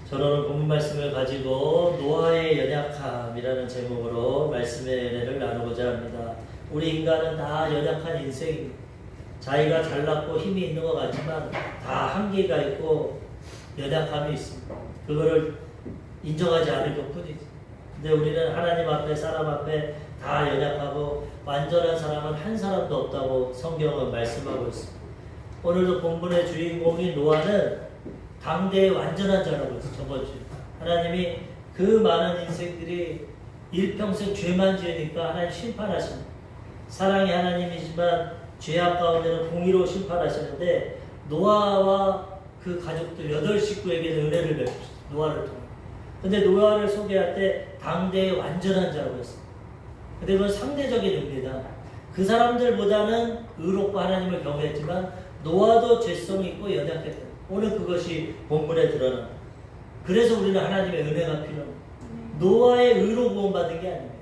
저는 오늘 본문 말씀을 가지고 노아의 연약함이라는 제목으로 말씀의 은혜를 나누고자 합니다. 우리 인간은 다 연약한 인생입니다. 자기가 잘났고 힘이 있는 것 같지만 다 한계가 있고 연약함이 있습니다. 그거를 인정하지 않을 것뿐이지. 근데 우리는 하나님 앞에 사람 앞에 다 연약하고 완전한 사람은 한 사람도 없다고 성경은 말씀하고 있습니다. 오늘도 본문의 주인공인 노아는 당대의 완전한 자라고 했어요. 저번 주에 하나님이 그 많은 인생들이 일평생 죄만 지으니까 하나님 심판하십니다. 사랑의 하나님이지만 죄악 가운데는 공의로 심판하시는데 노아와 그 가족들 8식구에게는 은혜를 베푸셨어요. 노아를 통해. 근데 노아를 소개할 때 당대의 완전한 자라고 했어요. 근데 그건 상대적인 의미다. 그 사람들보다는 의롭고 하나님을 경외했지만 노아도 죄성이 있고 연약했다. 오늘 그것이 본문에 드러납니다. 그래서 우리는 하나님의 은혜가 필요합니다. 노아의 의로 구원받은 게 아닙니다.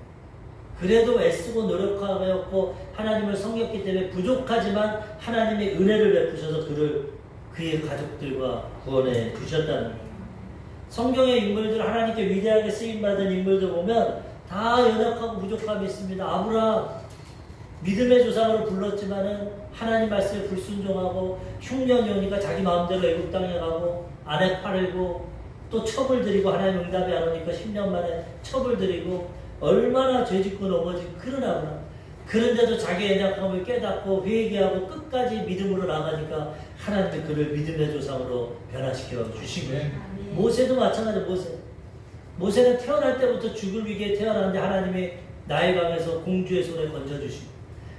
그래도 애쓰고 노력하였고 하나님을 섬겼기 때문에 부족하지만 하나님의 은혜를 베푸셔서 그의 가족들과 구원해 주셨다는 거예요. 성경의 인물들, 하나님께 위대하게 쓰임받은 인물들 보면 다 연약하고 부족함이 있습니다. 아브라함 믿음의 조상으로 불렀지만은 하나님 말씀에 불순종하고 흉년이 오니까 자기 마음대로 애국 땅에 가고 아내 팔고 또 첩을 들이고 하나님 응답이 안 오니까 10년 만에 첩을 들이고 얼마나 죄짓고 넘어진 그런 아브라함. 그런데도 자기의 연약함을 깨닫고 회개하고 끝까지 믿음으로 나가니까 하나님이 그를 믿음의 조상으로 변화시켜 주신 거예요. 모세도 마찬가지예요. 모세는 태어날 때부터 죽을 위기에 태어났는데 하나님이 나일강에서 공주의 손에 건져주시고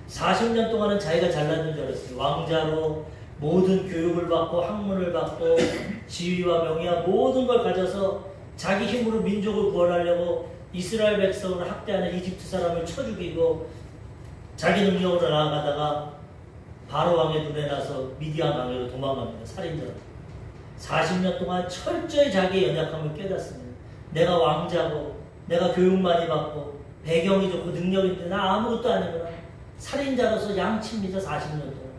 40년 동안은 자기가 잘났는 줄 알았어요. 왕자로 모든 교육을 받고 학문을 받고 지위와 명예와 모든 걸 가져서 자기 힘으로 민족을 구원하려고 이스라엘 백성을 학대하는 이집트 사람을 쳐 죽이고 자기 능력으로 나아가다가 바로 왕의 눈에 나서 미디안 왕으로 도망갑니다. 살인자로. 40년 동안 철저히 자기의 연약함을 깨닫습니다. 내가 왕자고 내가 교육 많이 받고 배경이 좋고 능력이 있는데 나 아무것도 아니구나. 살인자로서 양치입니다. 40년 동안.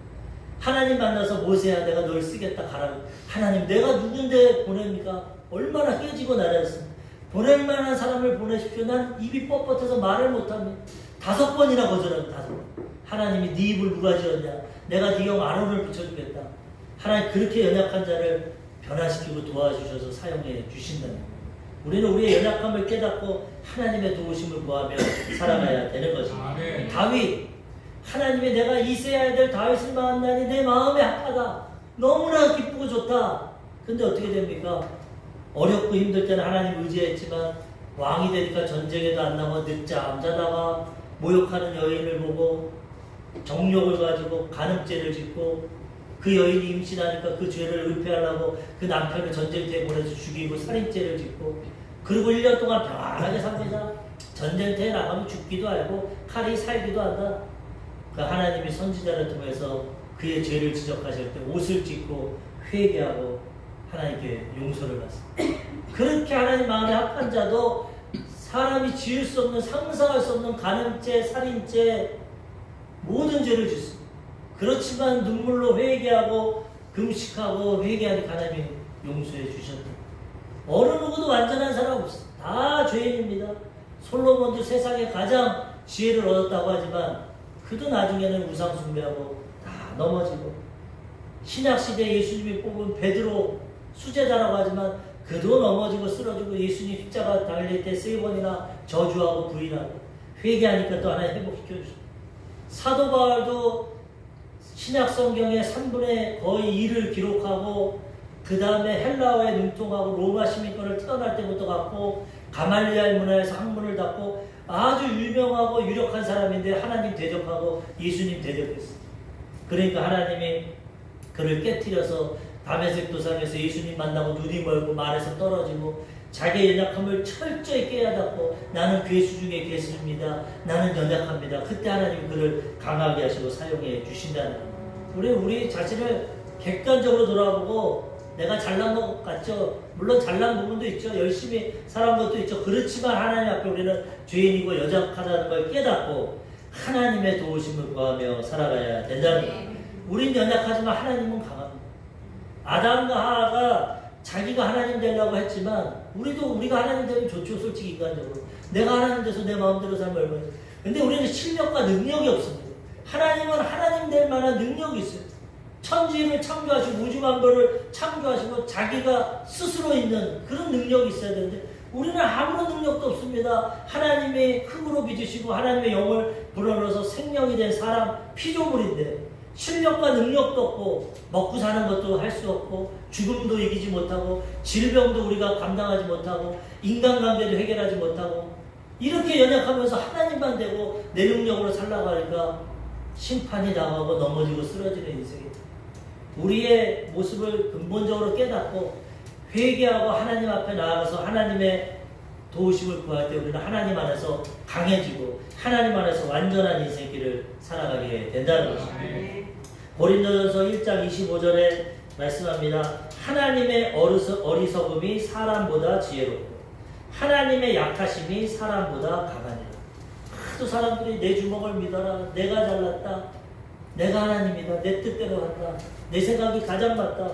하나님 만나서 모세야 내가 널 쓰겠다 가라고. 하나님 내가 누군데 보냅니까? 얼마나 깨지고 나랬습니다. 보낼 만한 사람을 보내십시오. 난 입이 뻣뻣해서 말을 못합니다. 5번이나 거절합니다. 5번. 하나님이 네 입을 누가 지었냐? 내가 네 형 아론을 붙여주겠다. 하나님 그렇게 연약한 자를 변화시키고 도와주셔서 사용해 주신다는 거예요. 우리는 우리의 연약함을 깨닫고 하나님의 도우심을 구하며 살아가야 되는 것입니다. 다윗 하나님이 내가 이세야 될 다윗을 만나니 내 마음이 합하다. 너무나 기쁘고 좋다. 근데 어떻게 됩니까? 어렵고 힘들 때는 하나님 의지했지만 왕이 되니까 전쟁에도 안 나가 늦잠 자다가 모욕하는 여인을 보고 정욕을 가지고 간음죄를 짓고 그 여인이 임신하니까 그 죄를 은폐하려고 그 남편을 전쟁터에 보내서 죽이고 살인죄를 짓고 그리고 1년 동안 평안하게 삽니다. 전쟁터에 나가면 죽기도 알고 칼이 살기도 한다. 그 하나님이 선지자를 통해서 그의 죄를 지적하실 때 옷을 찢고 회개하고 하나님께 용서를 받습니다. 그렇게 하나님 마음에 합한 자도 사람이 지을 수 없는 상상할 수 없는 간음죄, 살인죄 모든 죄를 짓습니다. 그렇지만 눈물로 회개하고 금식하고 회개하니 하나님이 용서해 주셨다. 어느 누구도 완전한 사람 없어. 다 죄인입니다. 솔로몬도 세상에 가장 지혜를 얻었다고 하지만 그도 나중에는 우상 숭배하고 다 넘어지고 신약시대 예수님이 뽑은 베드로 수제자라고 하지만 그도 넘어지고 쓰러지고 예수님 십자가 달릴 때 3번이나 저주하고 부인하고 회개하니까 또 하나님 회복시켜 주시고 사도 바울도 신약 성경의 3분의 거의 2를 기록하고 그 다음에 헬라어에 능통하고 로마 시민권을 태어날 때부터 갖고 가말리알 문화에서 학문을 닦고 아주 유명하고 유력한 사람인데 하나님 대적하고 예수님 대적했어요. 그러니까 하나님이 그를 깨트려서 다메섹 도상에서 예수님 만나고 눈이 멀고 말에서 떨어지고 자기의 연약함을 철저히 깨닫고 나는 괴수 중에 괴수입니다. 나는 연약합니다. 그때 하나님이 그를 강하게 하시고 사용해 주신다는 거예요. 우리 자신을 객관적으로 돌아보고 내가 잘난 것 같죠? 물론 잘난 부분도 있죠. 열심히 살아온 것도 있죠. 그렇지만 하나님 앞에 우리는 죄인이고 연약하다는 걸 깨닫고 하나님의 도우심을 구하며 살아가야 된다는 거예요. 우린 연약하지만 하나님은 강합니다. 아담과 하와가 자기가 하나님 되려고 했지만 우리가 하나님 되면 좋죠. 솔직히 인간적으로. 내가 하나님 돼서 내 마음대로 살면 얼마나. 근데 우리는 실력과 능력이 없습니다. 하나님은 하나님 될 만한 능력이 있어요. 천지를 창조하시고 우주만물을 창조하시고 자기가 스스로 있는 그런 능력이 있어야 되는데 우리는 아무런 능력도 없습니다. 하나님의 흙으로 빚으시고 하나님의 영을 불어넣어서 생명이 된 사람 피조물인데 실력과 능력도 없고 먹고 사는 것도 할 수 없고 죽음도 이기지 못하고 질병도 우리가 감당하지 못하고 인간관계도 해결하지 못하고 이렇게 연약하면서 하나님만 되고 내 능력으로 살라고 하니까 심판이 당하고 넘어지고 쓰러지는 인생입니다. 우리의 모습을 근본적으로 깨닫고 회개하고 하나님 앞에 나아가서 하나님의 도우심을 구할 때 우리는 하나님 안에서 강해지고 하나님 안에서 완전한 인생길을 살아가게 된다는 것입니다. 고린도전서 1장 25절에 말씀합니다. 하나님의 어리석음이 사람보다 지혜롭고 하나님의 약하심이 사람보다 강하니라. 하도 사람들이 내 주먹을 믿어라. 내가 잘났다. 내가 하나님이다. 내 뜻대로 한다. 내 생각이 가장 맞다.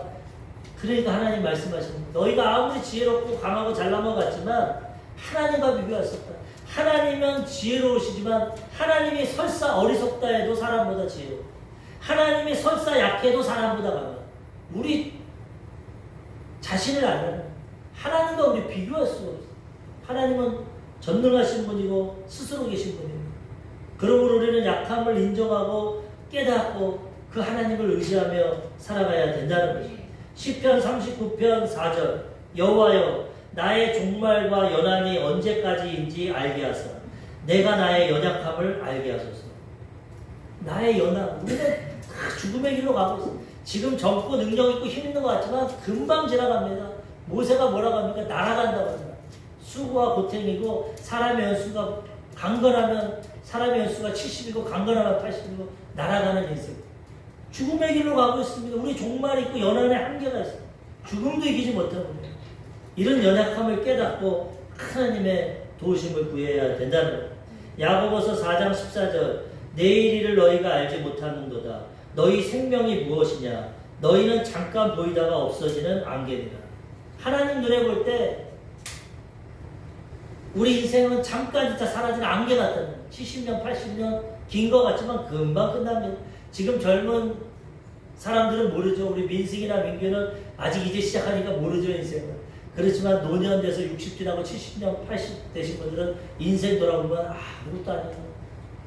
그러니까 하나님 말씀하시는 너희가 아무리 지혜롭고 강하고 잘난 것 같지만 하나님과 비교할 수 없다. 하나님은 지혜로우시지만 하나님이 설사 어리석다 해도 사람보다 지혜롭고 하나님이 설사 약해도 사람보다 강하다. 우리 자신을 알면 하나님과 우리 비교할 수가 없어요. 하나님은 전능하신 분이고 스스로 계신 분입니다. 그러므로 우리는 약함을 인정하고 깨닫고 그 하나님을 의지하며 살아가야 된다는 거죠. 시편 39편 4절 여호와여 나의 종말과 연한이 언제까지인지 알게 하사 내가 나의 연약함을 알게 하소서. 나의 연한 우리는 다 죽음의 길로 가고 있어요. 지금 젊고 능력 있고 힘 있는 것 같지만 금방 지나갑니다. 모세가 뭐라고 합니까? 날아간다고 합니다. 수고와 고탱이고 사람의 연수가 강건하면 사람의 연수가 70이고 강건하면 80이고 날아가는 인생. 죽음의 길로 가고 있습니다. 우리 종말이 있고 연한의 한계가 있어요. 죽음도 이기지 못하고 이런 연약함을 깨닫고 하나님의 도우심을 구해야 된다는 거예요. 야고보서 4장 14절 내일 일을 너희가 알지 못하는도다. 너희 생명이 무엇이냐? 너희는 잠깐 보이다가 없어지는 안개니라. 하나님 눈에 볼 때 우리 인생은 잠깐 진짜 사라지는 안개 같다는 거예요. 70년, 80년 긴 것 같지만 금방 끝납니다. 지금 젊은 사람들은 모르죠. 우리 민승이나 민규는 아직 이제 시작하니까 모르죠, 인생은. 그렇지만 노년 돼서 60 지나고 70년, 80 되신 분들은 인생 돌아보면 아무것도 아니에요.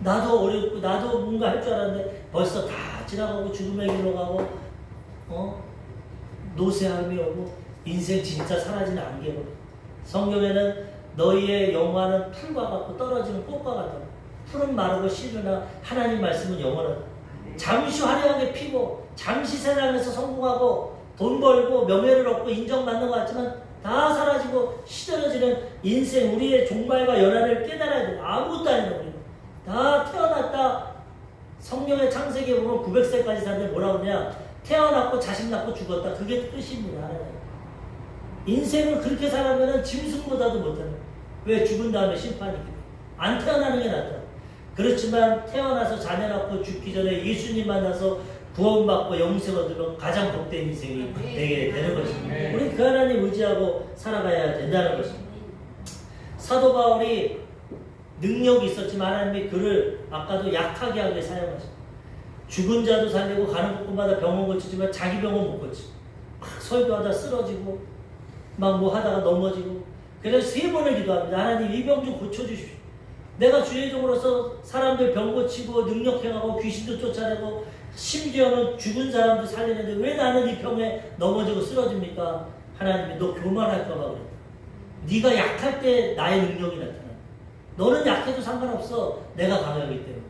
나도 어렵고 나도 뭔가 할 줄 알았는데 벌써 다 지나가고 죽음의 길로 가고 노쇠함이 오고 인생 진짜 사라지는 안개로. 성경에는 너희의 영화는 풀과 같고 떨어지는 꽃과 같다. 풀은 마르고 시드나 하나님 말씀은 영원하다. 잠시 화려하게 피고 잠시 세상에서 성공하고 돈 벌고 명예를 얻고 인정받는 것 같지만 다 사라지고 시들어지는 인생 우리의 종말과 연한을 깨달아야 돼. 아무것도 아닌 겁니다. 다 태어났다. 성경의 창세기에 보면 900세까지 사는데 뭐라고 하냐. 태어났고 자식 낳고 죽었다. 그게 끝입니다. 인생을 그렇게 살아가면 짐승보다도 못하는. 왜? 죽은 다음에 심판이기 때문에. 안 태어나는 게 낫다. 그렇지만 태어나서 자녀 낳고 죽기 전에 예수님 만나서 구원받고 영생 얻으면 가장 복된 인생이 되게 되는 것입니다. 우리 그 하나님 의지하고 살아가야 된다는 것입니다. 사도 바울이 능력이 있었지만 하나님이 그를 아까도 약하게 하게 사용하셨습니다. 죽은 자도 살리고 가는 곳마다 병원 고치지만 자기 병원 못 고치고 막 설교하다 쓰러지고 막 뭐 하다가 넘어지고 그래서 3번을 기도합니다. 하나님 이 병 좀 고쳐주십시오. 내가 주의 종으로서 사람들 병 고치고 능력 행하고 귀신도 쫓아내고 심지어는 죽은 사람도 살리는데 왜 나는 이 병에 넘어지고 쓰러집니까? 하나님이 너 교만할까 봐 그래. 네가 약할 때 나의 능력이 나타나. 너는 약해도 상관없어. 내가 강하기 때문에.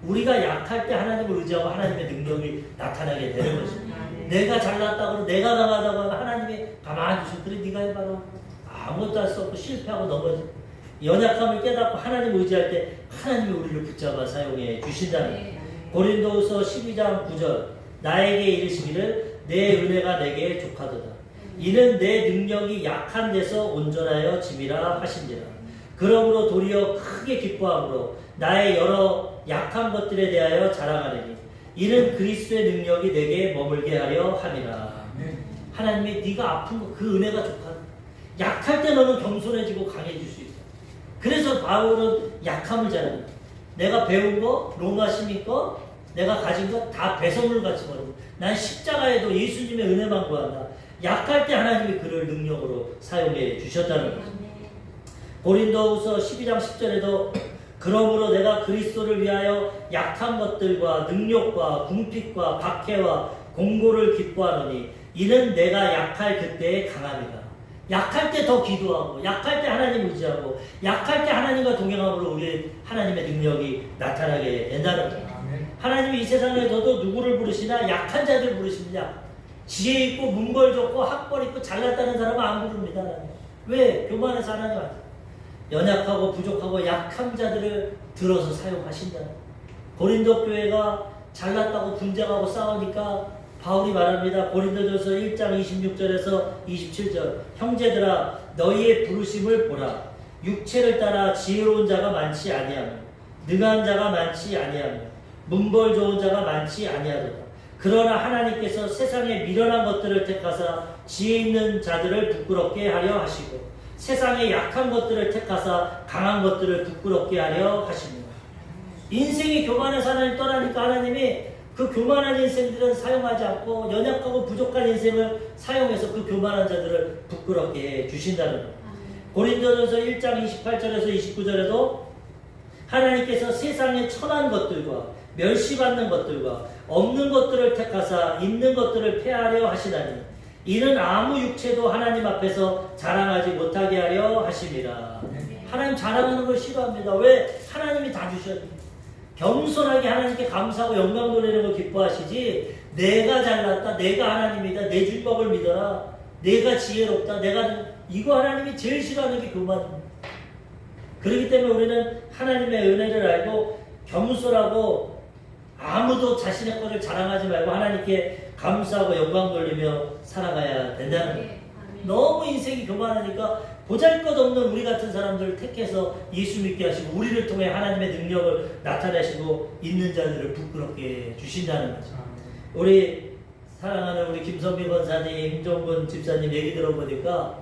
우리가 약할 때 하나님을 의지하고 하나님의 능력이 나타나게 되는 것입니다. 내가 잘났다고 내가 강하다고 하면 하나님이 가만히 두시고 그래 네가 해봐라. 아무것도 할 수 없고 실패하고 넘어지고 연약함을 깨닫고 하나님을 의지할 때 하나님이 우리를 붙잡아 사용해 주신다는 거예요. 고린도후서 12장 9절 나에게 이르시기를 내 은혜가 내게 족하도다. 이는 내 능력이 약한 데서 온전하여 짐이라 하신지라. 그러므로 도리어 크게 기뻐함으로 나의 여러 약한 것들에 대하여 자랑하리니 이는 그리스도의 능력이 내게 머물게 하려 함이라. 하나님이 네가 아픈 거 그 은혜가 좋다. 약할 때 너는 겸손해지고 강해질 수 있어. 그래서 바울은 약함을 잘합니다. 내가 배운 거, 로마 시민 거, 내가 가진 거 다 배설물 같이 버리고 난 십자가에도 예수님의 은혜만 구한다. 약할 때 하나님이 그를 능력으로 사용해 주셨다는 거죠. 고린도후서 12장 10절에도 그러므로 내가 그리스도를 위하여 약한 것들과 능력과 궁핍과 박해와 공고를 기뻐하노니 이는 내가 약할 그때의 강함이다. 약할 때 더 기도하고 약할 때 하나님 의지하고 약할 때 하나님과 동행함으로 우리 하나님의 능력이 나타나게 된다는 거예요. 하나님이 이 세상에서도 누구를 부르시나 약한 자들 부르십니다. 지혜 있고 문벌 좋고 학벌 있고 잘났다는 사람은 안 부릅니다. 왜? 교만해서 하나님 안 연약하고 부족하고 약한 자들을 들어서 사용하신다. 고린도 교회가 잘났다고 분쟁하고 싸우니까 바울이 말합니다. 고린도전서 1장 26절에서 27절 형제들아 너희의 부르심을 보라. 육체를 따라 지혜로운 자가 많지 아니하며 능한 자가 많지 아니하며 문벌 좋은 자가 많지 아니하도다. 그러나 하나님께서 세상에 미련한 것들을 택하사 지혜 있는 자들을 부끄럽게 하려 하시고 세상에 약한 것들을 택하사 강한 것들을 부끄럽게 하려 하십니다. 인생이 교만해서 하나님 떠나니까 하나님이 그 교만한 인생들은 사용하지 않고 연약하고 부족한 인생을 사용해서 그 교만한 자들을 부끄럽게 해 주신다는 거예요. 고린도전서 1장 28절에서 29절에도 하나님께서 세상에 천한 것들과 멸시받는 것들과 없는 것들을 택하사 있는 것들을 폐하려 하시나니 이는 아무 육체도 하나님 앞에서 자랑하지 못하게 하려 하심이라. 하나님 자랑하는 걸 싫어합니다. 왜? 하나님이 다 주셨니? 겸손하게 하나님께 감사하고 영광 돌리는 걸 기뻐하시지 내가 잘났다, 내가 하나님이다, 내 율법을 믿어라, 내가 지혜롭다, 내가 이거 하나님이 제일 싫어하는 게 교만입니다. 그렇기 때문에 우리는 하나님의 은혜를 알고 겸손하고 아무도 자신의 것을 자랑하지 말고 하나님께 감사하고 영광 돌리며 살아가야 된다는 거예요. 너무 인생이 교만하니까 보잘것없는 우리 같은 사람들을 택해서 예수 믿게 하시고 우리를 통해 하나님의 능력을 나타내시고 있는 자들을 부끄럽게 주신다는 거죠. 우리 사랑하는 우리 김선미 권사님, 임종근 집사님 얘기 들어보니까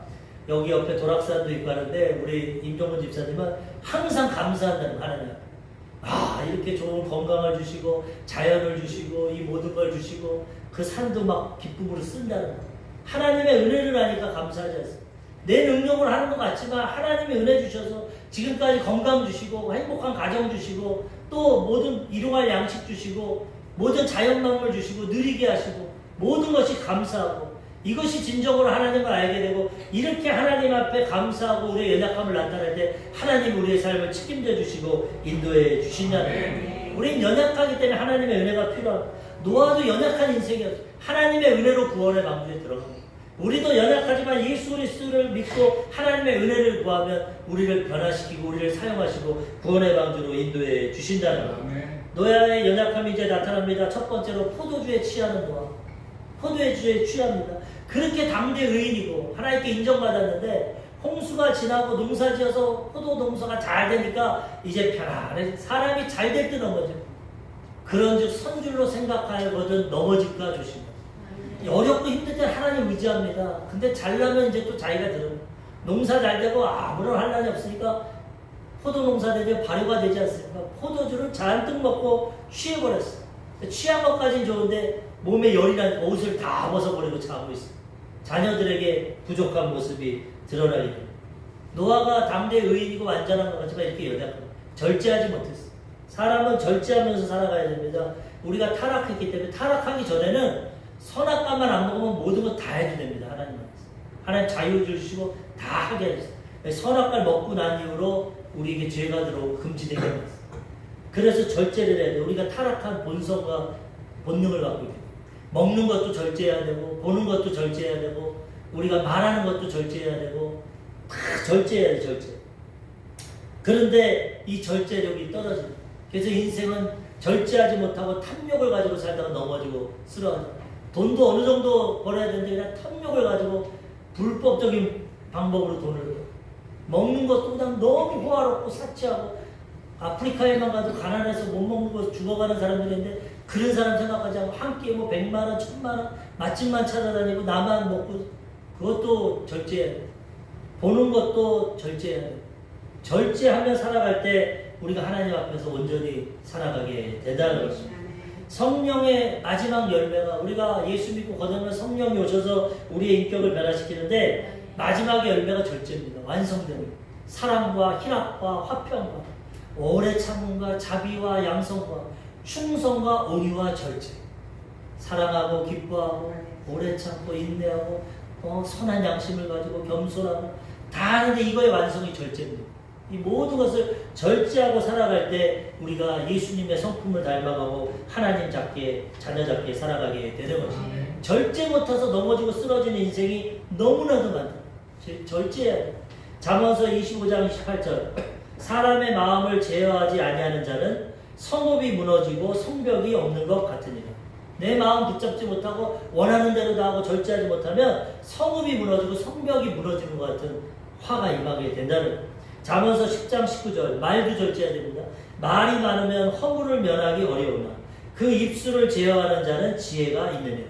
여기 옆에 도락산도 있고 하는데 우리 임종근 집사님은 항상 감사한다는 하나님. 이렇게 좋은 건강을 주시고 자연을 주시고 이 모든 걸 주시고 그 산도 막 기쁨으로 쓴다는 거. 하나님의 은혜를 하니까 감사하지 않습니까? 내 능력으로 하는 것 같지만 하나님의 은혜 주셔서 지금까지 건강 주시고 행복한 가정 주시고 또 모든 일용할 양식 주시고 모든 자연만물 주시고 누리게 하시고 모든 것이 감사하고 이것이 진정으로 하나님을 알게 되고 이렇게 하나님 앞에 감사하고 우리의 연약함을 나타낼 때 하나님 우리의 삶을 책임져 주시고 인도해 주신다는 거예요. 우리는 연약하기 때문에 하나님의 은혜가 필요합니다. 노아도 연약한 인생이었어요. 하나님의 은혜로 구원의 방주에 들어갑니다. 우리도 연약하지만 예수 그리스도를 믿고 하나님의 은혜를 구하면 우리를 변화시키고 우리를 사용하시고 구원의 방주로 인도해 주신다는 거예요. 노아의 연약함이 이제 나타납니다. 첫 번째로 포도주에 취하는 노아. 포도주에 취합니다. 그렇게 당대 의인이고 하나님께 인정받았는데 홍수가 지나고 농사지어서 포도 농사가 잘 되니까 이제 편안해. 사람이 잘 될 때 넘어져. 그런즉 선줄로 생각하거든 넘어질까 조심해. 어렵고 힘들 때 하나님 의지합니다. 근데 잘나면 이제 또 자기가 들어요. 농사 잘 되고 아무런 환난이 없으니까 포도 농사 되면 발효가 되지 않습니까? 포도주를 잔뜩 먹고 취해버렸어. 취한 것까지는 좋은데 몸에 열이 나니까 옷을 다 벗어버리고 자고 있어. 자녀들에게 부족한 모습이 드러나게 됩니다. 노아가 당대 의인이고 완전한 것 같지만 이렇게 연약합니다. 절제하지 못했어. 사람은 절제하면서 살아가야 됩니다. 우리가 타락했기 때문에 타락하기 전에는 선악과만 안 먹으면 모든 거 다 해도 됩니다. 하나님 안에서. 하나님 자유 주시고 다 하게 하셨어요. 선악과를 먹고 난 이후로 우리에게 죄가 들어오고 금지되게 하셨어요. 그래서 절제를 해야 돼요. 우리가 타락한 본성과 본능을 갖고 있어요. 먹는 것도 절제해야 되고 보는 것도 절제해야 되고 우리가 말하는 것도 절제해야 되고 다 절제해야 돼. 절제. 그런데 이 절제력이 떨어집니다. 그래서 인생은 절제하지 못하고 탐욕을 가지고 살다가 넘어지고 쓰러져요. 돈도 어느 정도 벌어야 되는데 그냥 탐욕을 가지고 불법적인 방법으로 돈을 벌어요. 먹는 것도 그냥 너무 호화롭고 사치하고 아프리카에만 가도 가난해서 못 먹는 거 죽어가는 사람들인데 그런 사람 생각하지 않고 한 끼에 뭐 100만 원, 1000만 원 맛집만 찾아다니고 나만 먹고 그것도 절제해야 돼. 보는 것도 절제해야 돼. 절제하며 살아갈 때 우리가 하나님 앞에서 온전히 살아가게 된다는 것입니다. 성령의 마지막 열매가 우리가 예수 믿고 거듭나면 성령이 오셔서 우리의 인격을 변화시키는데 마지막의 열매가 절제입니다. 완성되는 사랑과 희락과 화평과 오래 참음과 자비와 양성과 충성과 온유와 절제. 사랑하고 기뻐하고 오래 참고 인내하고 선한 양심을 가지고 겸손하고 다 하는데 이거의 완성이 절제입니다. 이 모든 것을 절제하고 살아갈 때 우리가 예수님의 성품을 닮아가고 하나님 잡게 자녀 잡게 살아가게 되는 것입니다. 절제 못해서 넘어지고 쓰러지는 인생이 너무나도 많다. 절제해야 돼. 잠언서 25장 28절 사람의 마음을 제어하지 아니하는 자는 성읍이 무너지고 성벽이 없는 것 같으니라. 내 마음 붙잡지 못하고 원하는 대로 다 하고 절제하지 못하면 성읍이 무너지고 성벽이 무너지는 것 같은 화가 임하게 된다는 거예요. 잠언서 10장 19절 말도 절제해야 됩니다. 말이 많으면 허물을 면하기 어려우나 그 입술을 제어하는 자는 지혜가 있느니라.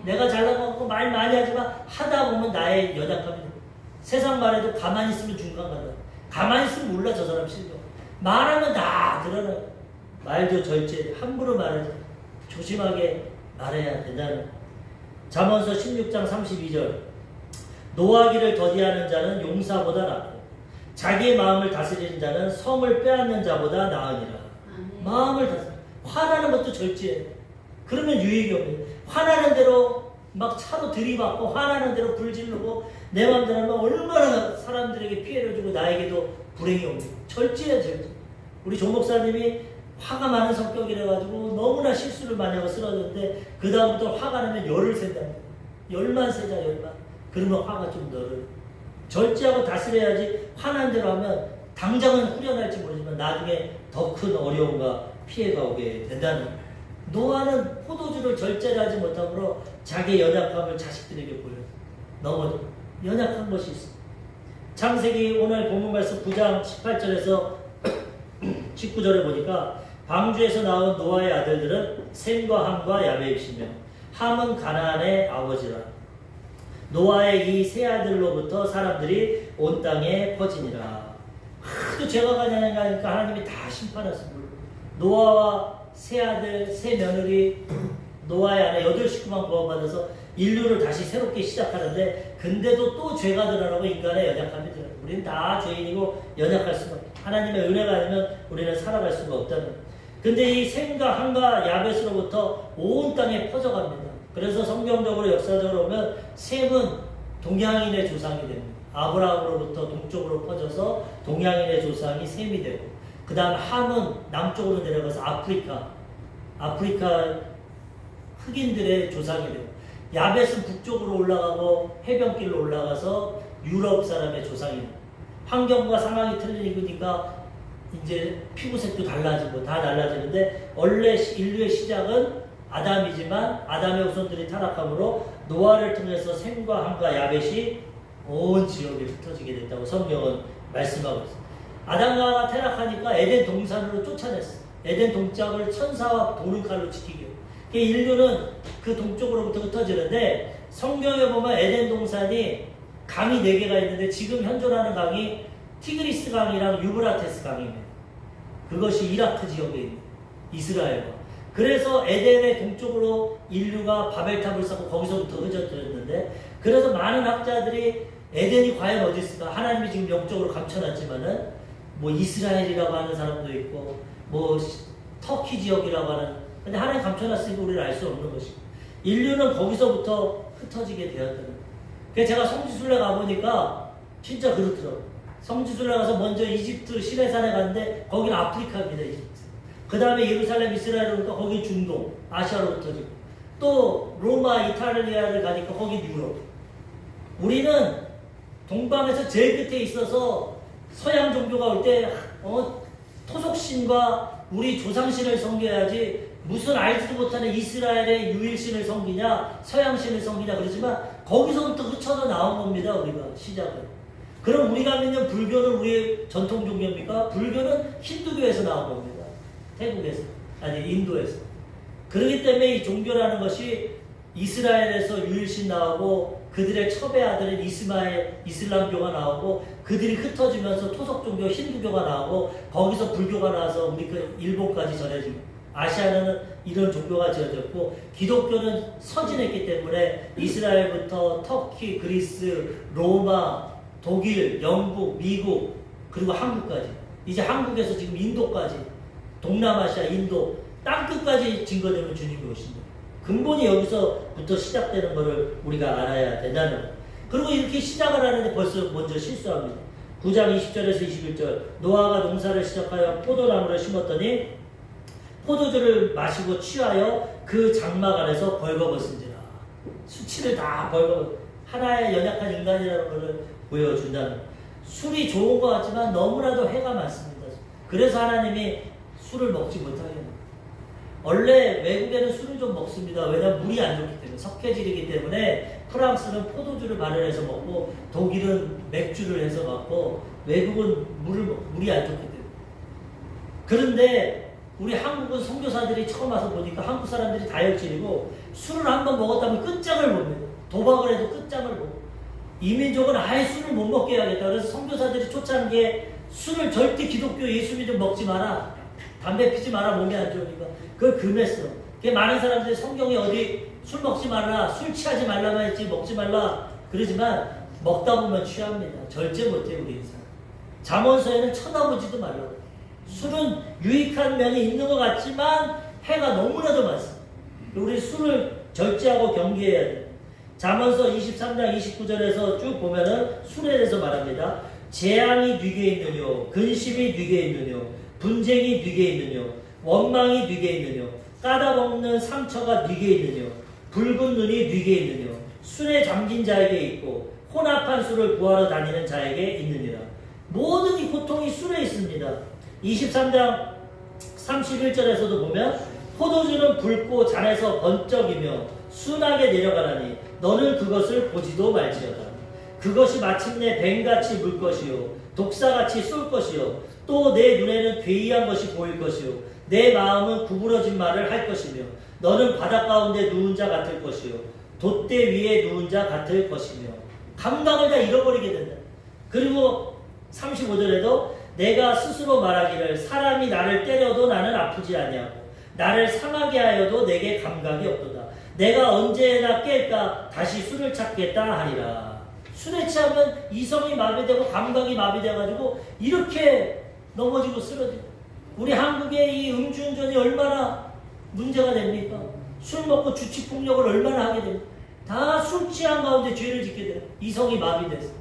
내가 잘나가고 말 많이 하지만 하다 보면 나의 연약함이 됩니다. 세상 말해도 가만히 있으면 중간 간다. 가만히 있으면 몰라 저 사람 실력. 말하면 다 드러나. 말도 절제 함부로 말하지 조심하게 말해야 된다는. 잠언서 16장 32절 노하기를 더디하는 자는 용사보다 낫고 자기의 마음을 다스리는 자는 성을 빼앗는 자보다 나으니라. 마음을 다스려. 화나는 것도 절제해. 그러면 유익이 없는. 화나는 대로 막 차로 들이받고 화나는 대로 불지르고 내 마음대로 하면 얼마나 사람들에게 피해를 주고 나에게도 불행이 없는. 절제해 절제. 우리 조 목사님이 화가 많은 성격이라 가지고 너무나 실수를 많이 하고 쓰러졌는데 그 다음부터 화가 나면 열을 샌답니다. 열만 세자 열만. 그러면 화가 좀 덜을. 절제하고 다스려야지. 화난 대로 하면 당장은 후련할지 모르지만 나중에 더 큰 어려움과 피해가 오게 된다는 거예요. 노아는 포도주를 절제하지 못함으로 자기의 연약함을 자식들에게 보여요. 너무 연약한 것이 있어. 창세기 오늘 본문 말씀 9장 18절에서 19절에 보니까 방주에서 나온 노아의 아들들은 셈과 함과 야벳이며 함은 가나안의 아버지라. 노아의 이 세 아들로부터 사람들이 온 땅에 퍼지니라. 하도 죄가 가냐니까 하나님이 다 심판하셨습니다. 노아와 세 아들, 세 며느리, 노아의 아내 8식구만 구원받아서 인류를 다시 새롭게 시작하는데 근데도 또 죄가 드러나고 인간의 연약함이 드러나요. 우리는 다 죄인이고 연약할 수가 없어요. 하나님의 은혜가 아니면 우리는 살아갈 수가 없다는. 근데 이 셈과 함과 야벳으로부터 온 땅에 퍼져갑니다. 그래서 성경적으로 역사적으로 보면 셈은 동양인의 조상이 됩니다. 아브라함으로부터 동쪽으로 퍼져서 동양인의 조상이 셈이 되고 그 다음 함은 남쪽으로 내려가서 아프리카 흑인들의 조상이 되고 야벳은 북쪽으로 올라가고 해변길로 올라가서 유럽 사람의 조상이 되고 환경과 상황이 틀리니까 이제 피부색도 달라지고 다 달라지는데 원래 인류의 시작은 아담이지만 아담의 후손들이 타락함으로 노아를 통해서 셈과 함과 야벳이 온 지역에 흩어지게 됐다고 성경은 말씀하고 있습니다. 아담과 타락하니까 에덴 동산으로 쫓아냈어. 에덴 동짝을 천사와 도는 칼로 지키게. 인류는 그 동쪽으로부터 흩어지는데 성경에 보면 에덴 동산이 강이 4개가 있는데 지금 현존하는 강이 티그리스 강이랑 유브라테스 강입니다. 그것이 이라크 지역에 있는 이스라엘과. 그래서 에덴의 동쪽으로 인류가 바벨탑을 쌓고 거기서부터 흩어졌는데 그래서 많은 학자들이 에덴이 과연 어디 있을까? 하나님이 지금 영적으로 감춰놨지만은 뭐 이스라엘이라고 하는 사람도 있고 뭐 터키 지역이라고 하는 근데 하나님 감춰놨으니까 우리는 알 수 없는 것이고 인류는 거기서부터 흩어지게 되었다는 거예요. 그래서 제가 성지순례 가보니까 진짜 그렇더라고요. 성지순례 가서 먼저 이집트 시내산에 갔는데 거기는 아프리카입니다. 이집트. 그 다음에 예루살렘 이스라엘을 가니까 거기 중동 아시아로 흩어지고 또 로마 이탈리아를 가니까 거기 유럽. 우리는 동방에서 제일 끝에 있어서 서양 종교가 올 때 토속신과 우리 조상신을 섬겨야지 무슨 알지도 못하는 이스라엘의 유일신을 섬기냐 서양신을 섬기냐 그러지만 거기서부터 흩어져 나온 겁니다. 우리가 시작은. 그럼 우리가 믿는 불교는 우리의 전통 종교입니까? 불교는 힌두교에서 나온 겁니다. 태국에서 아니 인도에서. 그렇기 때문에 이 종교라는 것이 이스라엘에서 유일신 나오고 그들의 첩의 아들인 이슬람교가 나오고 그들이 흩어지면서 토속종교 힌두교가 나오고 거기서 불교가 나와서 우리 그 일본까지 전해지고 아시아는 이런 종교가 지어졌고 기독교는 서진했기 때문에 이스라엘부터 터키, 그리스, 로마, 독일, 영국, 미국 그리고 한국까지 이제 한국에서 지금 인도까지 동남아시아, 인도 땅끝까지 증거되는 주님이 오신다. 근본이 여기서부터 시작되는 것을 우리가 알아야 된다는 거예요. 그리고 이렇게 시작을 하는데 벌써 먼저 실수합니다. 9장 20절에서 21절 노아가 농사를 시작하여 포도나무를 심었더니 포도주를 마시고 취하여 그 장막 안에서 벌거벗은지라. 수치를 다 벌거 하나의 연약한 인간이라는 것을 보여준다는 거예요. 술이 좋은 것 같지만 너무나도 해가 많습니다. 그래서 하나님이 술을 먹지 못하게 합니다. 원래 외국에는 술을 좀 먹습니다. 왜냐하면 물이 안 좋기 때문에 석회질이기 때문에 프랑스는 포도주를 발효해서 먹고 독일은 맥주를 해서 먹고 외국은 물이 안 좋기 때문에. 그런데 우리 한국은 선교사들이 처음 와서 보니까 한국 사람들이 다혈질이고 술을 한번 먹었다면 끝장을 못 내요. 도박을 해도 끝장을 못 내요. 이 민족은 아예 술을 못 먹게 해야겠다. 그래서 선교사들이 쫓아낸 게 술을 절대 기독교 예수 믿음 먹지 마라. 담배 피지 마라. 몸이 안 좋으니까. 그걸 금했어. 많은 사람들이 성경에 어디 술 먹지 말라, 술 취하지 말라만 했지 먹지 말라 그러지만 먹다 보면 취합니다. 절제 못해 우리 인생. 잠언서에는 쳐다보지도 말라고. 술은 유익한 면이 있는 것 같지만 해가 너무나도 많습니다. 우리 술을 절제하고 경계해야 돼요. 잠언서 23장 29절에서 쭉 보면은 술에 대해서 말합니다. 재앙이 네게 있느뇨, 근심이 네게 있느뇨, 분쟁이 네게 있느뇨, 원망이 네게 있느뇨, 까다먹는 상처가 네게 있느뇨, 붉은 눈이 네게 있느뇨, 술에 잠긴 자에게 있고 혼합한 술을 구하러 다니는 자에게 있느니라. 모든 이 고통이 술에 있습니다. 23장 31절에서도 보면 포도주는 붉고 잔에서 번쩍이며 순하게 내려가라니 너는 그것을 보지도 말지어다. 그것이 마침내 뱀같이 물 것이요 독사같이 쏠 것이요 또 내 눈에는 괴이한 것이 보일 것이요 내 마음은 구부러진 말을 할 것이며 너는 바닷 가운데 누운 자 같을 것이요 돛대 위에 누운 자 같을 것이며 감각을 다 잃어버리게 된다. 그리고 35절에도 내가 스스로 말하기를 사람이 나를 때려도 나는 아프지 아니하고 나를 상하게 하여도 내게 감각이 없도다. 내가 언제나 깰까 다시 술을 찾겠다 하리라. 술에 취하면 이성이 마비되고 감각이 마비돼가지고 이렇게 넘어지고 쓰러지고 우리 한국의 이 음주운전이 얼마나 문제가 됩니까? 술 먹고 주치폭력을 얼마나 하게 됩니까? 다 술 취한 가운데 죄를 짓게 돼요. 이성이 마비돼서.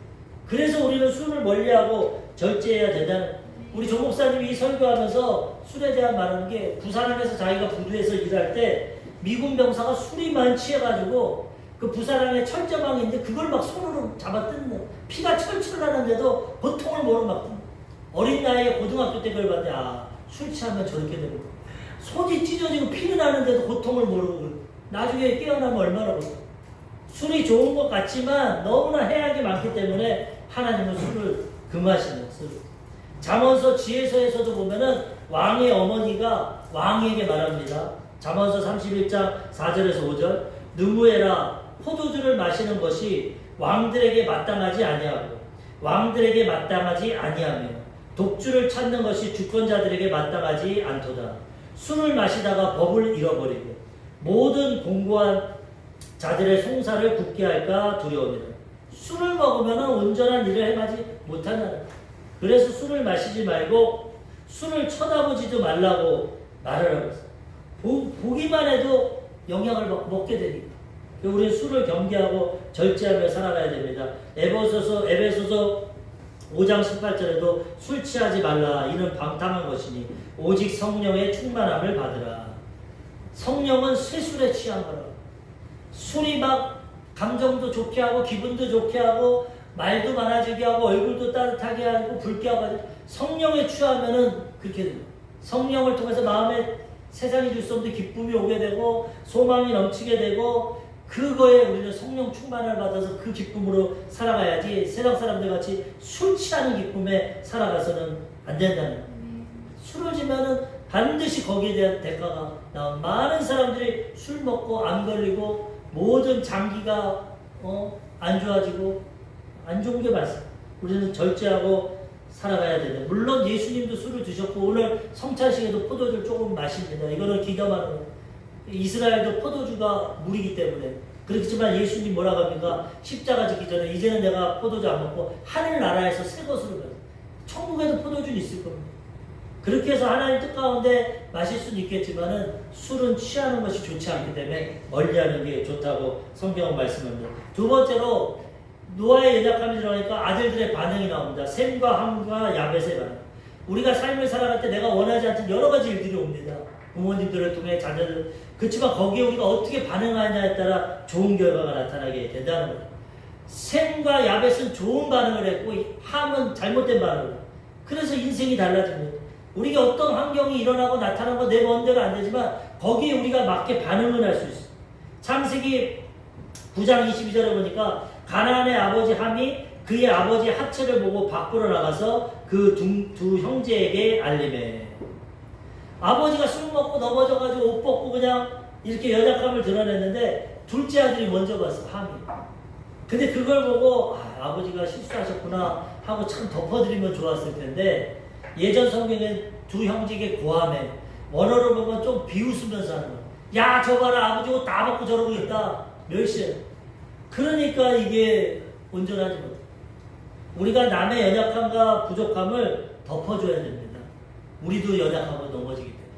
그래서 우리는 술을 멀리하고 절제해야 된다는. 우리 조 목사님이 설교하면서 술에 대한 말하는 게 부산항에서 자기가 부두에서 일할 때 미군 병사가 술이 많이 취해가지고 그 부산항에 철제방이 있는데 그걸 막 손으로 잡아 뜯는 거예요. 피가 철철 나는데도 고통을 모르고 막 뜯는 거예요. 어린 나이에 고등학교 때 그걸 봤는데 술 취하면 저렇게 되는 거예요. 손이 찢어지고 피는 나는데도 고통을 모르고 나중에 깨어나면 얼마나 고통. 술이 좋은 것 같지만 너무나 해악이 많기 때문에 하나님은 술을 금하시는 술. 잠언서 지혜서에서도 보면은 왕의 어머니가 왕에게 말합니다. 잠언서 31장 4절에서 5절 느무에라 포도주를 마시는 것이 왕들에게 마땅하지 아니하고 왕들에게 마땅하지 아니하며 독주를 찾는 것이 주권자들에게 마땅하지 않도다. 술을 마시다가 법을 잃어버리고 모든 공고한 자들의 송사를 굳게 할까 두려우니라. 술을 먹으면 온전한 일을 행하지 못한다. 그래서 술을 마시지 말고 술을 쳐다보지도 말라고 말을 하고 있어요. 보기만 해도 영향을 먹게 되니까. 우리는 술을 경계하고 절제하며 살아가야 됩니다. 에베소서 5장 18절에도 술 취하지 말라. 이는 방탕한 것이니 오직 성령의 충만함을 받으라. 성령은 쇠술에 취한 거라. 술이 막 감정도 좋게 하고 기분도 좋게 하고 말도 많아지게 하고 얼굴도 따뜻하게 하고 붉게 하고 성령에 취하면은 그렇게 됩니다. 성령을 통해서 마음에 세상이 줄 수 없는 기쁨이 오게 되고 소망이 넘치게 되고 그거에 우리는 성령 충만을 받아서 그 기쁨으로 살아가야지 세상 사람들 같이 술 취하는 기쁨에 살아가서는 안 된다는 거예요. 술을 지면은 반드시 거기에 대한 대가가 나와. 많은 사람들이 술 먹고 안 걸리고 모든 장기가 안 좋아지고 안 좋은 게 많습니다. 우리는 절제하고 살아가야 되는데, 물론 예수님도 술을 드셨고 오늘 성찬식에도 포도주를 조금 마십니다. 이거는 기념하는 거예요. 이스라엘도 포도주가 물이기 때문에. 그렇지만 예수님 뭐라고 합니까? 십자가 지기 전에 이제는 내가 포도주 안 먹고 하늘나라에서 새 것으로 가요. 천국에도 포도주는 있을 겁니다. 그렇게 해서 하나님 뜻 가운데 마실 수는 있겠지만은 술은 취하는 것이 좋지 않기 때문에 멀리하는 게 좋다고 성경은 말씀합니다. 두 번째로 노아의 연약함이 들어가니까 아들들의 반응이 나옵니다. 셈과 함과 야벳의 반응. 우리가 삶을 살아갈 때 내가 원하지 않던 여러 가지 일들이 옵니다. 부모님들을 통해 자녀들. 그렇지만 거기에 우리가 어떻게 반응하느냐에 따라 좋은 결과가 나타나게 된다는 거예요. 셈과 야벳은 좋은 반응을 했고 함은 잘못된 반응을 해요. 그래서 인생이 달라집니다. 우리가 어떤 환경이 일어나고 나타난 건 내 마음대로 안 되지만 거기에 우리가 맞게 반응을 할 수 있어요. 창세기 9장 22절에 보니까 가나안의 아버지 함이 그의 아버지 하체를 보고 밖으로 나가서 그 두 형제에게 알림해. 아버지가 술 먹고 넘어져가지고 옷 벗고 그냥 이렇게 연약함을 드러냈는데 둘째 아들이 먼저 봤어, 함이. 근데 그걸 보고 아버지가 실수하셨구나 하고 참 덮어드리면 좋았을 텐데, 예전 성경엔 두 형제에게 고함해. 원어로 보면 좀 비웃으면서 하는 거야. 야, 저 봐라, 아버지 옷 다 벗고 저러고 있다. 멸시해. 그러니까 이게 온전하지 못해. 우리가 남의 연약함과 부족함을 덮어줘야 됩니다. 우리도 연약하고 넘어지기 때문에.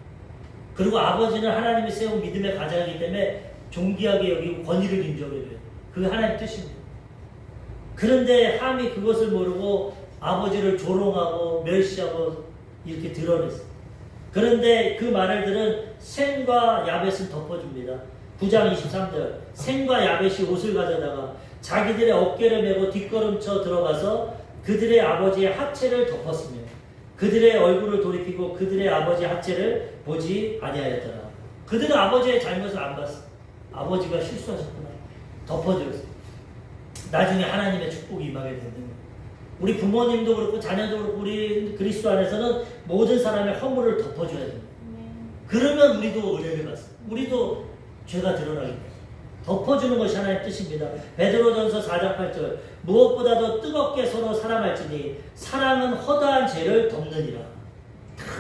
그리고 아버지는 하나님이 세운 믿음의 가장이기 때문에 존귀하게 여기고 권위를 인정해줘요. 그게 하나님의 뜻입니다. 그런데 함이 그것을 모르고 아버지를 조롱하고 멸시하고 이렇게 드러냈어요. 그런데 그 말을 들은 셈과 야벳은 덮어줍니다. 9장 23절. 셈과 야벳이 옷을 가져다가 자기들의 어깨를 메고 뒷걸음쳐 들어가서 그들의 아버지의 하체를 덮었으며 그들의 얼굴을 돌이키고 그들의 아버지의 하체를 보지 아니하였더라. 그들은 아버지의 잘못을 안 봤어. 아버지가 실수하셨구나. 덮어줬어. 나중에 하나님의 축복이 임하게 되는 거예요. 우리 부모님도 그렇고 자녀도 그렇고 우리 그리스도 안에서는 모든 사람의 허물을 덮어줘야 됩니다. 그러면 우리도 은혜를 받습니다. 우리도 죄가 드러나게 됩니다. 덮어주는 것이 하나님의 뜻입니다. 베드로전서 4장 8절. 무엇보다도 뜨겁게 서로 사랑할지니 사랑은 허다한 죄를 덮느니라.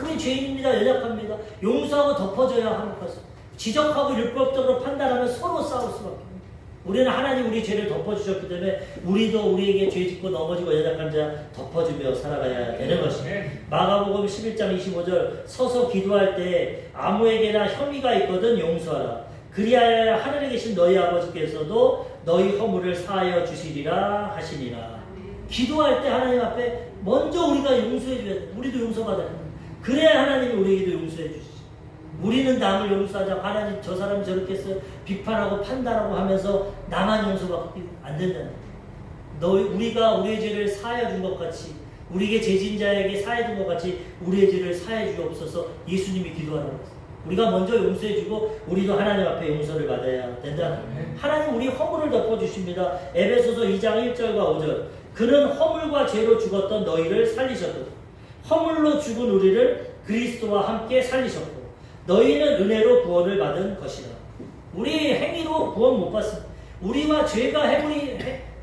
우리 죄인입니다. 연약합니다. 용서하고 덮어줘야 하는 것을. 지적하고 율법적으로 판단하면 서로 싸울 수밖에 없습니다. 우리는 하나님 우리 죄를 덮어주셨기 때문에 우리도 우리에게 죄 짓고 넘어지고 연약한 자 덮어주며 살아가야 되는 것입니다. 마가복음 11장 25절. 서서 기도할 때 아무에게나 혐의가 있거든 용서하라. 그리하여 하늘에 계신 너희 아버지께서도 너희 허물을 사하여 주시리라 하시니라. 기도할 때 하나님 앞에 먼저 우리가 용서해 줘야 돼. 우리도 용서받아야 돼. 그래야 하나님이 우리에게도 용서해 주시지. 우리는 남을 용서하자. 하나님 저 사람이 저렇게 했어요. 비판하고 판단하고 하면서 나만 용서받기 안 된다. 우리가 우리의 죄를 사하여 준 것 같이, 우리에게 죄진 자에게 사해 준 것 같이 우리의 죄를 사해 주옵소서. 예수님이 기도하라고 했어요. 우리가 먼저 용서해주고 우리도 하나님 앞에 용서를 받아야 된다. 하나님 우리 허물을 덮어주십니다. 에베소서 2장 1절과 5절. 그는 허물과 죄로 죽었던 너희를 살리셨고 허물로 죽은 우리를 그리스도와 함께 살리셨고 너희는 은혜로 구원을 받은 것이다. 우리 행위로 구원 못 받습니다. 우리와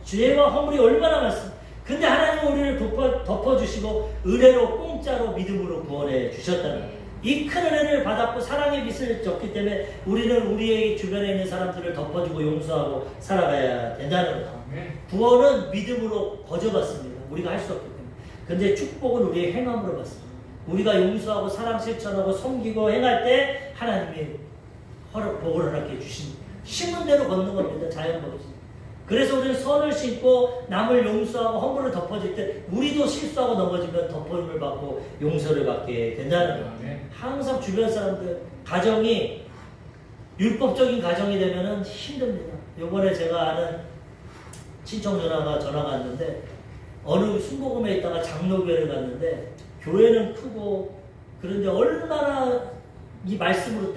죄와 허물이 얼마나 많습니다. 근데 하나님은 우리를 덮어주시고 은혜로 공짜로 믿음으로 구원해 주셨다는 거예요. 이 큰 은혜를 받았고 사랑의 빛을 줬기 때문에 우리는 우리의 주변에 있는 사람들을 덮어주고 용서하고 살아가야 된다는 거다. 구원은 믿음으로 거저받습니다. 우리가 할 수 없기 때문에. 근데 축복은 우리의 행함으로 받습니다. 우리가 용서하고 사랑 실천하고 섬기고 행할 때 하나님이 복을 허락해 주십니다. 심은 대로 걷는 겁니다. 자연법이지. 그래서 우리는 선을 심고 남을 용서하고 허물을 덮어줄 때 우리도 실수하고 넘어지면 덮어짐을 받고 용서를 받게 된다는 거예요. 항상 주변 사람들 가정이 율법적인 가정이 되면은 힘듭니다. 요번에 제가 아는 친척 누나가 전화가 왔는데 어느 순복음에 있다가 장로교회를 갔는데 교회는 크고 그런데 얼마나 이 말씀으로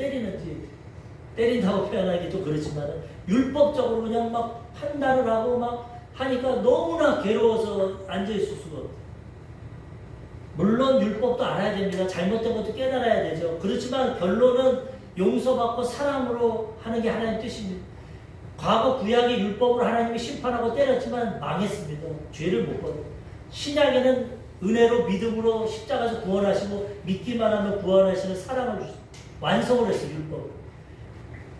때린다고 표현하기 좀 그렇지만 율법적으로 그냥 막 판단을 하고 막 하니까 너무나 괴로워서 앉아있을 수가 없어요. 물론 율법도 알아야 됩니다. 잘못된 것도 깨달아야 되죠. 그렇지만 결론은 용서받고 사랑으로 하는 게 하나님 뜻입니다. 과거 구약의 율법으로 하나님이 심판하고 때렸지만 망했습니다. 죄를 못 받아요. 신약에는 은혜로 믿음으로 십자가에서 구원하시고 믿기만 하면 구원하시는 사랑을 주시고 완성을 했어요. 율법.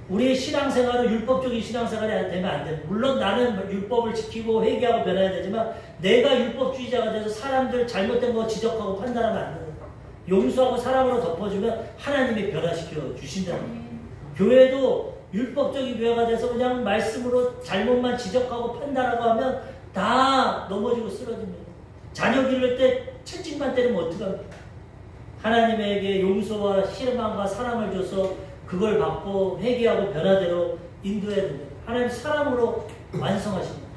우리의 신앙생활은 율법적인 신앙생활이 되면 안 됩니다. 물론 나는 율법을 지키고 회개하고 변해야 되지만 내가 율법주의자가 돼서 사람들 잘못된 거 지적하고 판단하면 안 돼요. 용서하고 사랑으로 덮어주면 하나님이 변화시켜 주신다는 거예요. 교회도 율법적인 교회가 돼서 그냥 말씀으로 잘못만 지적하고 판단하고 하면 다 넘어지고 쓰러집니다. 자녀 기를 때 채찍만 때리면 어떡합니까? 하나님에게 용서와 실망과 사랑을 줘서 그걸 받고 회개하고 변화대로 인도해야 됩니다. 하나님 사랑으로 완성하십니다.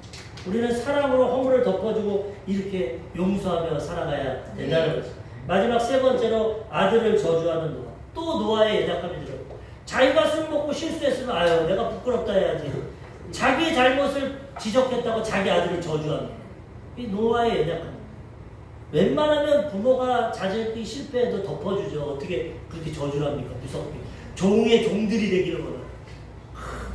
우리는 사랑으로 허물을 덮어주고 이렇게 용서하며 살아가야 된다는 거죠. 마지막 세 번째로 아들을 저주하는 노아. 또 노아의 연약함이 들어요. 자기가 술 먹고 실수했으면 아유 내가 부끄럽다 해야지. 자기의 잘못을 지적했다고 자기 아들을 저주합니다. 이 노아의 연약함. 웬만하면 부모가 자식이 실패해도 덮어주죠. 어떻게 그렇게 저주를 합니까? 무섭게. 종의 종들이 되기를 원해요.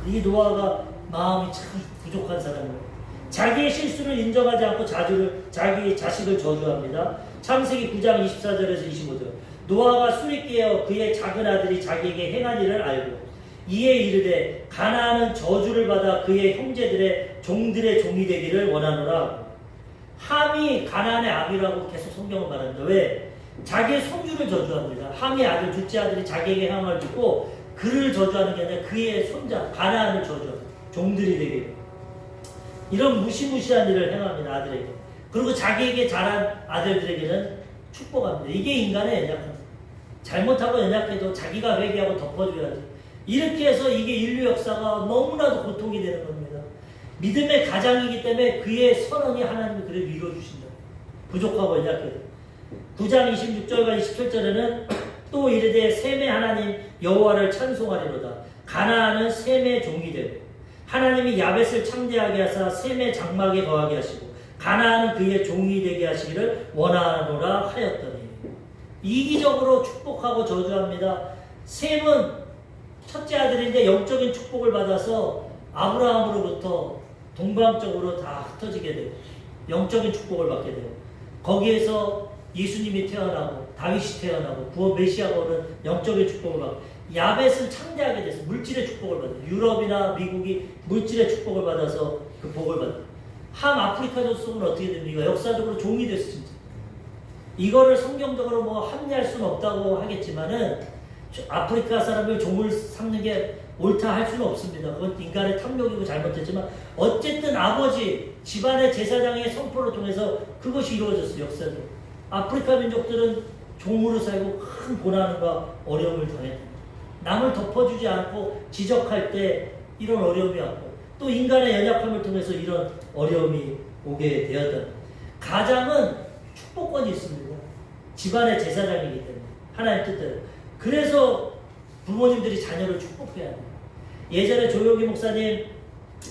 이 노아가 마음이 참 부족한 사람이에요. 자기의 실수를 인정하지 않고 자기 자식을 저주합니다. 창세기 9장 24절에서 25절. 노아가 술이 깨어 그의 작은 아들이 자기에게 행한 일을 알고 이에 이르되 가나안은 저주를 받아 그의 형제들의 종들의 종이 되기를 원하노라. 함이 가나안의 아비라고 계속 성경은 말합니다. 왜? 자기의 손주를 저주합니다. 함의 아들, 둘째 아들이 자기에게 향을 주고 그를 저주하는 게 아니라 그의 손자, 가나안을 저주합니다. 종들이 되게. 이런 무시무시한 일을 행합니다. 아들에게. 그리고 자기에게 자란 아들들에게는 축복합니다. 이게 인간의 연약함입니다. 잘못하고 연약해도 자기가 회개하고 덮어줘야지. 이렇게 해서 이게 인류 역사가 너무나도 고통이 되는 겁니다. 믿음의 가장이기 때문에 그의 선언이 하나님이 그를 이루어주신다. 부족하고 연약해도. 9장 26절과 27절에는 또 이르되 셈의 하나님 여호와를 찬송하리로다. 가나안은 셈의 종이 되고 하나님이 야벳을 창대하게 하사 셈의 장막에 거하게 하시고 가나안은 그의 종이 되게 하시기를 원하노라 하였더니. 이기적으로 축복하고 저주합니다. 셈은 첫째 아들인데 영적인 축복을 받아서 아브라함으로부터 동방적으로 다 흩어지게 돼요. 영적인 축복을 받게 돼요. 거기에서 예수님이 태어나고 다윗이 태어나고 구원 메시아가 오는 영적인 축복을 받고 야벳은 창대하게 돼서 물질의 축복을 받아요. 유럽이나 미국이 물질의 축복을 받아서 그 복을 받아요. 함 아프리카 족속은 어떻게 됩니까? 역사적으로 종이 됐어 진짜. 이거를 성경적으로 뭐 합리할 수는 없다고 하겠지만은 아프리카 사람을 종을 삼는 게 옳다 할 수는 없습니다. 그건 인간의 탐욕이고 잘못했지만 어쨌든 아버지 집안의 제사장의 선포를 통해서 그것이 이루어졌어요. 역사적으로. 아프리카 민족들은 종으로 살고 큰 고난과 어려움을 당했다. 남을 덮어주지 않고 지적할 때 이런 어려움이 왔고 또 인간의 연약함을 통해서 이런 어려움이 오게 되었다. 가장은 축복권이 있습니다. 집안의 제사장이기 때문에 하나님 뜻대로. 그래서 부모님들이 자녀를 축복해야 합니다. 예전에 조용기 목사님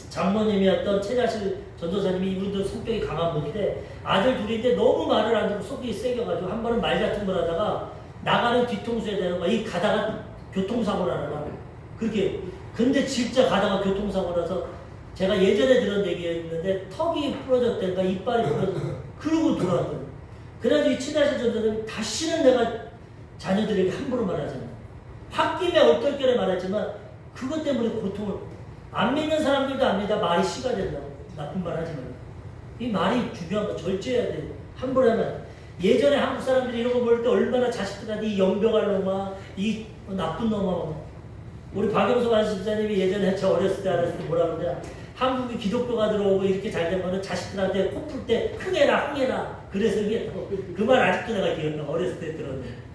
장모님이었던 최자실 전도사님이 이분도 성격이 강한 분인데 아들 둘인데 너무 말을 안 듣고 속이 세겨가지고 한 번은 말 같은 걸 하다가 나가는 뒤통수에 대는 거야. 이 가다가 교통사고를 하나 그렇게. 근데 진짜 가다가 교통사고 나서 제가 예전에 들은 얘기였는데 턱이 부러졌다든가 이빨이 부러졌다 그러고 돌아왔거든요. 그래가지고 이 친하실 전도사님이 다시는 내가 자녀들에게 함부로 말하잖아. 홧김에 얼떨결에 말했지만 그것 때문에 고통을 안 믿는 사람들도 압니다. 말이 씨가 된다고. 나쁜 말 하지 말고. 이 말이 중요한 거 절제해야 돼. 함부로 하면. 예전에 한국 사람들이 이런 거 볼 때 얼마나 자식들한테 이 연병할 놈아, 이 나쁜 놈아. 우리 박영석 안수사님이 예전에 저 어렸을 때 알았을 때 뭐라 그러냐. 한국이 기독교가 들어오고 이렇게 잘 되면 자식들한테 코 풀 때 흥해라, 흥해라. 그래서 흥했다고. 그 말 아직도 내가 기억나. 어렸을 때 들었는데.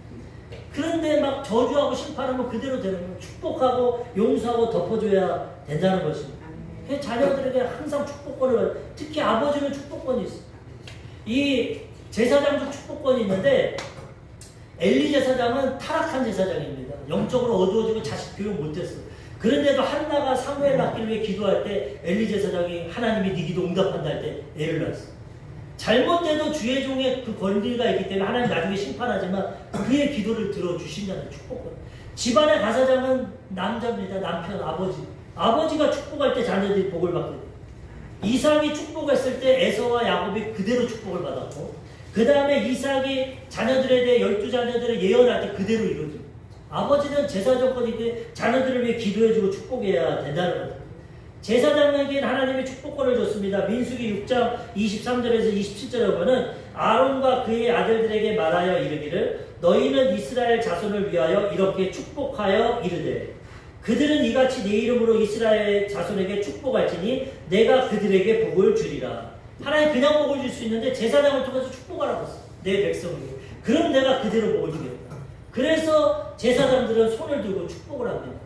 그런데 막 저주하고 심판하면 그대로 되는 거예요. 축복하고 용서하고 덮어줘야 된다는 것입니다. 자녀들에게 항상 축복권을, 특히 아버지는 축복권이 있어요. 이 제사장도 축복권이 있는데 엘리 제사장은 타락한 제사장입니다. 영적으로 어두워지고 자식 교육 못했어요. 그런데도 한나가 사무엘 낳기를 위해 기도할 때 엘리 제사장이 하나님이 네 기도 응답한다 할 때 애를 낳았어요. 잘못돼도 주의 종의 그 권리가 있기 때문에 하나님 나중에 심판하지만 그의 기도를 들어주신다는 축복을. 집안의 가사장은 남자입니다. 남편, 아버지. 아버지가 축복할 때 자녀들이 복을 받게 돼요. 이삭이 축복했을 때 에서와 야곱이 그대로 축복을 받았고, 그 다음에 이삭이 자녀들에 대해 12자녀들을 예언할 때 그대로 이루어집니다. 아버지는 제사정권인데 자녀들을 위해 기도해주고 축복해야 된다는 거죠. 제사장에게는 하나님의 축복권을 줬습니다. 민수기 6장 23절에서 27절에 보면은 아론과 그의 아들들에게 말하여 이르기를 너희는 이스라엘 자손을 위하여 이렇게 축복하여 이르되 그들은 이같이 내 이름으로 이스라엘 자손에게 축복할지니 내가 그들에게 복을 주리라. 하나님 그냥 복을 줄 수 있는데 제사장을 통해서 축복하라고 했어. 내 백성에게. 그럼 내가 그대로 복을 주겠다. 그래서 제사장들은 손을 들고 축복을 합니다.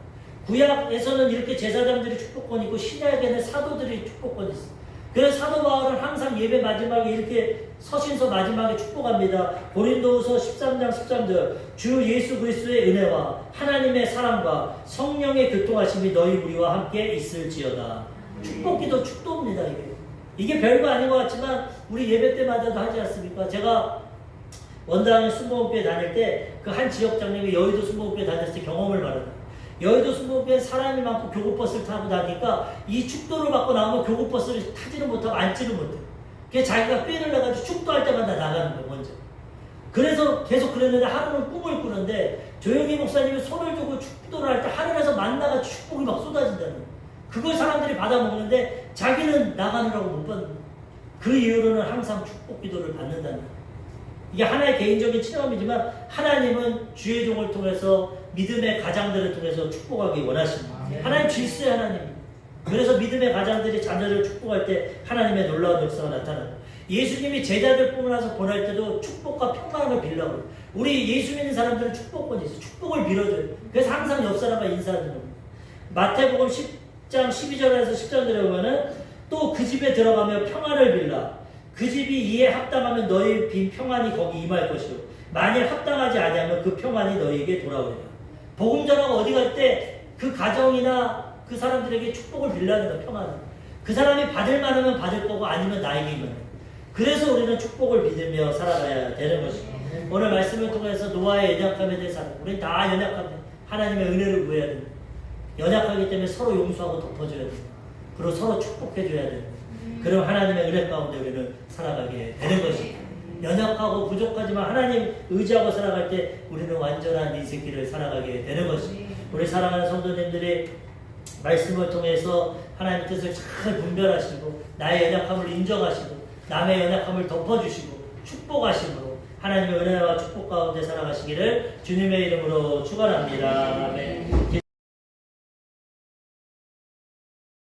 구약에서는 이렇게 제사장들이 축복권이 있고 신약에는 사도들이 축복권이 있어. 그래서 사도 바울은 항상 예배 마지막에 이렇게 서신서 마지막에 축복합니다. 고린도후서 13장 13절 주 예수 그리스도의 은혜와 하나님의 사랑과 성령의 교통하심이 너희 우리와 함께 있을지어다. 축복기도 축도입니다. 이게 별거 아닌 것 같지만 우리 예배 때마다도 하지 않습니까? 제가 원당에 순복음교회 다닐 때 그 한 지역장님이 여의도 순복음교회 다녔을 때 경험을 말합니다. 여의도 순복음교회 사람이 많고 교구버스를 타고 다니까 이 축도를 받고 나오면 교구버스를 타지는 못하고 앉지는 못해요. 그래서 자기가 꾀를 내가지고 축도할 때마다 나가는 거예요, 먼저. 그래서 계속 그랬는데 하루는 꿈을 꾸는데 조영희 목사님이 손을 들고 축도를 할 때 하늘에서 만나가 축복이 막 쏟아진다는 거예요. 그걸 사람들이 받아먹는데 자기는 나가느라고 못 받는 거예요. 그 이후로는 항상 축복 기도를 받는다는 거예요. 이게 하나의 개인적인 체험이지만 하나님은 주의 종을 통해서 믿음의 가장들을 통해서 축복하기 원하십니다. 하나님 질서의 하나님. 그래서 믿음의 가장들이 자녀를 축복할 때 하나님의 놀라운 역사가 나타납니다. 예수님이 제자들 뽑아서 보낼 때도 축복과 평강을 빌려고. 우리 예수 믿는 사람들은 축복권이 있어요. 축복을 빌어줘요. 그래서 항상 옆 사람과 인사하는 겁니다. 마태복음 10장 12절에서 10절에 보면은 또 그 집에 들어가며 평안을 빌라. 그 집이 이에 합당하면 너희 빈 평안이 거기 임할 것이요. 만일 합당하지 아니하면 그 평안이 너희에게 돌아오리라. 복음 전하고 어디 갈 때 그 가정이나 그 사람들에게 축복을 빌라는 거야. 평안을. 그 사람이 받을 만하면 받을 거고 아니면 나에게 임하는 거야. 그래서 우리는 축복을 믿으며 살아가야 되는 것입니다. 오늘 말씀을 통해서 노아의 연약함에 대해서 우리는 다 연약합니다. 하나님의 은혜를 구해야 됩니다. 연약하기 때문에 서로 용서하고 덮어줘야 됩니다. 그리고 서로 축복해줘야 됩니다. 그럼 하나님의 은혜 가운데 우리는 살아가게 되는 것입니다. 연약하고 부족하지만 하나님 의지하고 살아갈 때 우리는 완전한 인생길을 살아가게 되는 것입니다. 우리 사랑하는 성도님들이 말씀을 통해서 하나님 뜻을 잘 분별하시고 나의 연약함을 인정하시고 남의 연약함을 덮어주시고 축복하심으로 하나님의 은혜와 축복 가운데 살아가시기를 주님의 이름으로 축원합니다. 아멘.